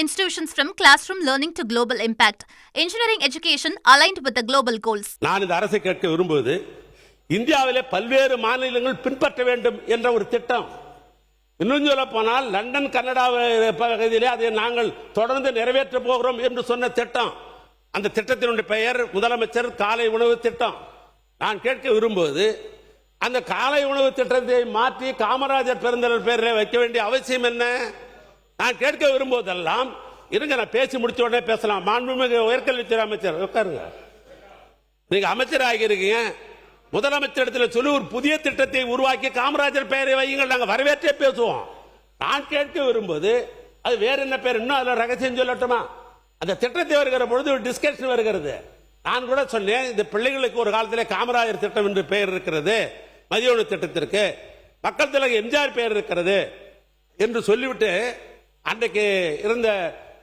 institutions from classroom learning to global impact. Engineering education aligned with the global goals. நான் இந்த அரசை கேட்க விரும்புவது இந்தியாவிலே பல்வேறு மாநிலங்கள் பின்பற்ற வேண்டும் என்ற ஒரு திட்டம். இன்னும் சொல்ல போனால் லண்டன் கனடா பகுதியிலே அதை நாங்கள் தொடர்ந்து நிறைவேற்ற போகிறோம் என்று சொன்ன திட்டம். அந்த திட்டத்தினுடைய பெயர் முதலமைச்சர் காலை உணவு திட்டம். நான் கேட்க விரும்புவது அந்த காலை உணவு திட்டத்தை மாற்றி காமராஜர் பெருந்தலைவர் பெயரில் வைக்க வேண்டிய அவசியம் என்ன? நான் கேட்க விரும்புவதெல்லாம் இருங்க, நான் பேசி முடிச்ச உடனே பேசலாம். மாண்புமிகு உயர்கல்வித்துறை அமைச்சர் உட்காருங்க. நீங்க அமைச்சர் ஆகியிருக்கீங்க, முதலமைச்சரிடத்தில் சொல்லி ஒரு புதிய திட்டத்தை உருவாக்கி காமராஜர் பெயரை வையுங்கள், நாங்கள் வரவேற்றே பேசுவோம். நான் கேட்க விரும்புவது அது வேற என்ன பேர், இன்னும் அதில் ரகசியம் சொல்லட்டுமா? அந்த திட்டத்தை வருகிற பொழுது ஒரு டிஸ்கஷன் வருகிறது. நான் கூட சொன்னேன், இந்த பிள்ளைகளுக்கு ஒரு காலத்தில் காமராஜர் திட்டம் என்று பெயர் இருக்கிறது, மதிய உணவு திட்டத்திற்கு மக்கள் தலைவர் எம்ஜிஆர் பெயர் இருக்கிறது என்று சொல்லிவிட்டு அன்றைக்கு இருந்த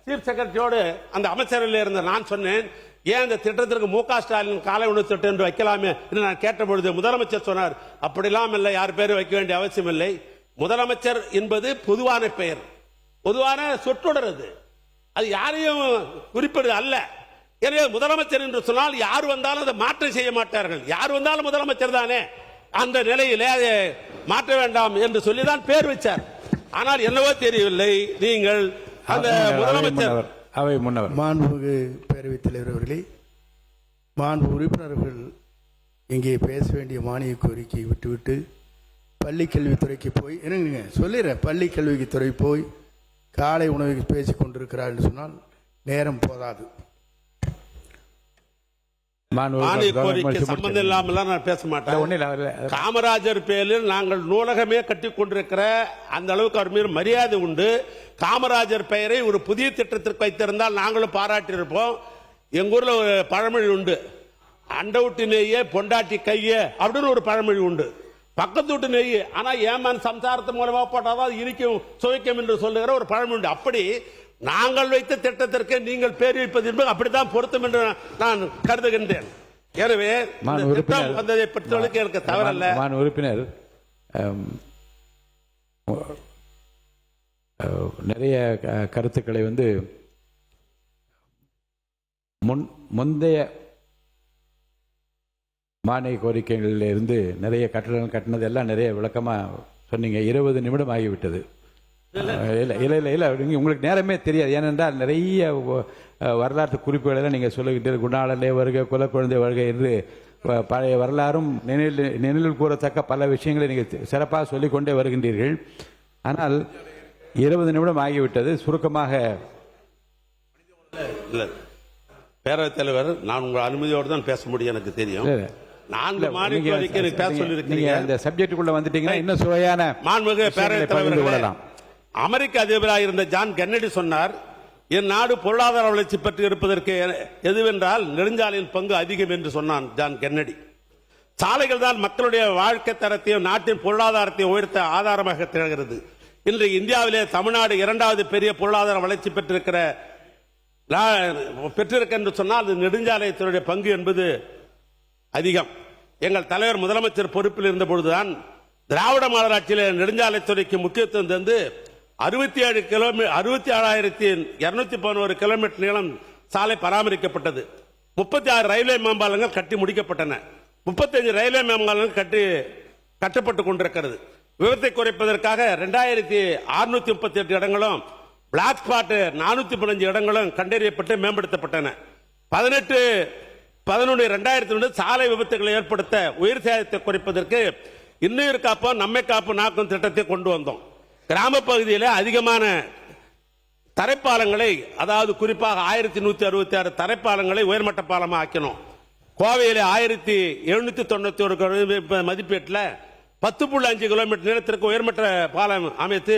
சீஃப் செக்ரட்டரியோடு அந்த அமைச்சரில் இருந்த நான் சொன்னேன், ஏன் இந்த திட்டத்திற்கு மு.க. ஸ்டாலின் காலை உணவு திட்டம் என்று வைக்கலாமே என்று நான் கேட்ட பொழுது முதலமைச்சர் சொன்னார், அப்படிலாம் இல்லை, யார் பேரும் வைக்க வேண்டிய அவசியம் இல்லை. முதலமைச்சர் என்பது பொதுவான பெயர், பொதுவான சொற்றொடர், அது யாரையும் குறிப்பிடுவது அல்ல. எனவே முதலமைச்சர் என்று சொன்னால் யார் வந்தாலும் அதை மாற்றம் செய்ய மாட்டார்கள், யார் வந்தாலும் முதலமைச்சர் தானே, அந்த நிலையிலே அதை மாற்ற வேண்டாம் என்று சொல்லிதான் பேர் வச்சார். ஆனால் என்னவோ தெரியவில்லை, நீங்கள் அந்த முதலமைச்சர் அவை முன்னவர் மாண்புமிகு பேரவைத் தலைவர் அவர்களே, மாண்பு உறுப்பினர்கள் இங்கே பேச வேண்டிய மானிய கோரிக்கையை விட்டுவிட்டு பள்ளி கல்வித்துறைக்கு போய் என்னங்க சொல்லிடுறேன், பள்ளி கல்வித்துறை போய் காலை உணவுக்கு பேசிக் கொண்டிருக்கிறார் என்று சொன்னால் நேரம் போதாது. சம்பந்தம் இல்லாமல் நான் பேச மாட்டேன். காமராஜர் பெயரில் நாங்கள் நூலகமே கட்டி கொண்டிருக்கிற அந்த அளவுக்கு அவர் மீது மரியாதை உண்டு. காமராஜர் பெயரை ஒரு புதிய திட்டத்திற்கு வைத்திருந்தால் நாங்களும் பாராட்டியிருப்போம். எங்க ஊர்ல ஒரு பழமொழி உண்டு, அண்டவுட்டு நெய்ய பொண்டாட்டி கைய அப்படின்னு ஒரு பழமொழி உண்டு. பக்கத்து வீட்டு நெய் ஆனா ஏமான் சம்சாரத்து மூலமா போட்டாதான் இனிக்கும் சுவைக்கும் என்று சொல்லுகிற ஒரு பழமொழி உண்டு. அப்படி நாங்கள் வைத்த திட்டத்திற்கு நீங்கள் பேர் வைப்பது என்பது அப்படித்தான் பொருத்தம் என்று நான் கருதுகின்றேன். எனவே திட்டம் வந்ததை பற்றி எனக்கு தவறல்ல. உறுப்பினர் நிறைய கருத்துக்களை முந்தைய மானிய கோரிக்கைகளில் இருந்து நிறைய கட்டணங்கள் கட்டினது எல்லாம் நிறைய விளக்கமா சொன்னீங்க. 20 நிமிடம் ஆகிவிட்டது. இல்லை உங்களுக்கு நேரமே தெரியாது. ஏனென்றால் நிறைய வரலாற்று குறிப்புகளை நீங்கள் சொல்லுகின்ற குணாளனே வருக, குல குழந்தை வருக என்று பழைய வரலாறும் நினைவில் கூறத்தக்க பல விஷயங்களை நீங்கள் சிறப்பாக சொல்லிக்கொண்டே வருகின்றீர்கள். ஆனால் 20 நிமிடம் ஆகிவிட்டது. சுருக்கமாக பேரவைத் தலைவர், நான் உங்கள் அனுமதியோடு தான் பேச முடியும், எனக்கு தெரியும். இந்த சப்ஜெக்டுக்குள்ள வந்துட்டீங்கன்னா இன்னும் சுவையான மாண்புமிகு பேரவைத் தலைவர், அமெரிக்க அதிபராக இருந்த ஜான் கென்னடி சொன்னார், என் நாடு பொருளாதார வளர்ச்சி பற்றி இருப்பதற்கு எதுவென்றால் நெடுஞ்சாலையின் பங்கு அதிகம் என்று சொன்னான் ஜான் கென்னடி. சாலைகள் தான் மக்களுடைய வாழ்க்கை தரத்தையும் நாட்டின் பொருளாதாரத்தையும் உயர்த்த ஆதாரமாக திகழ்கிறது. இன்று இந்தியாவிலே தமிழ்நாடு 2வது பெரிய பொருளாதார வளர்ச்சி பெற்றிருக்க என்று சொன்னால் நெடுஞ்சாலைத்துறையுடைய பங்கு என்பது அதிகம். எங்கள் தலைவர் முதலமைச்சர் பொறுப்பில் இருந்த பொழுதுதான் திராவிட மாடல் நெடுஞ்சாலைத்துறைக்கு முக்கியத்துவம் தந்து 67,211 கிலோமீட்டர் நீளம் சாலை பராமரிக்கப்பட்டது. 36 ரயில்வே மேம்பாலங்கள் கட்டி முடிக்கப்பட்டன. 35 ரயில்வே மேம்பாலங்கள் கட்டப்பட்டுக் கொண்டிருக்கிறது. விபத்தை குறைப்பதற்காக 2638 இடங்களும், பிளாக் ஸ்பாட் 415 இடங்களும் கண்டறியப்பட்டு மேம்படுத்தப்பட்டன. 18/11/2002 சாலை விபத்துகளை ஏற்படுத்த உயிர் சேதத்தை குறைப்பதற்கு இன்னுயிர் காப்போம் நம்மை காப்போம் நாக்கும் திட்டத்தை கொண்டு வந்தோம். கிராம பகுதியில் அதிகமான தரைப்பாலங்களை, அதாவது குறிப்பாக 1166 தரைப்பாலங்களை உயர்மட்ட பாலமாக ஆக்கினோம். கோவையில் 1791 மதிப்பீட்டில் 10.5 கிலோமீட்டர் நீளத்திற்கு உயர்மட்ட பாலம் அமைத்து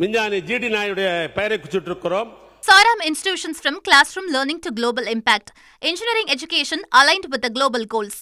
விஞ்ஞானி ஜிடி நாயுடைய பெயரை குறிப்பிட்டிருக்கிறோம். Saram institutions from classroom learning to global impact. Engineering education aligned with the global goals.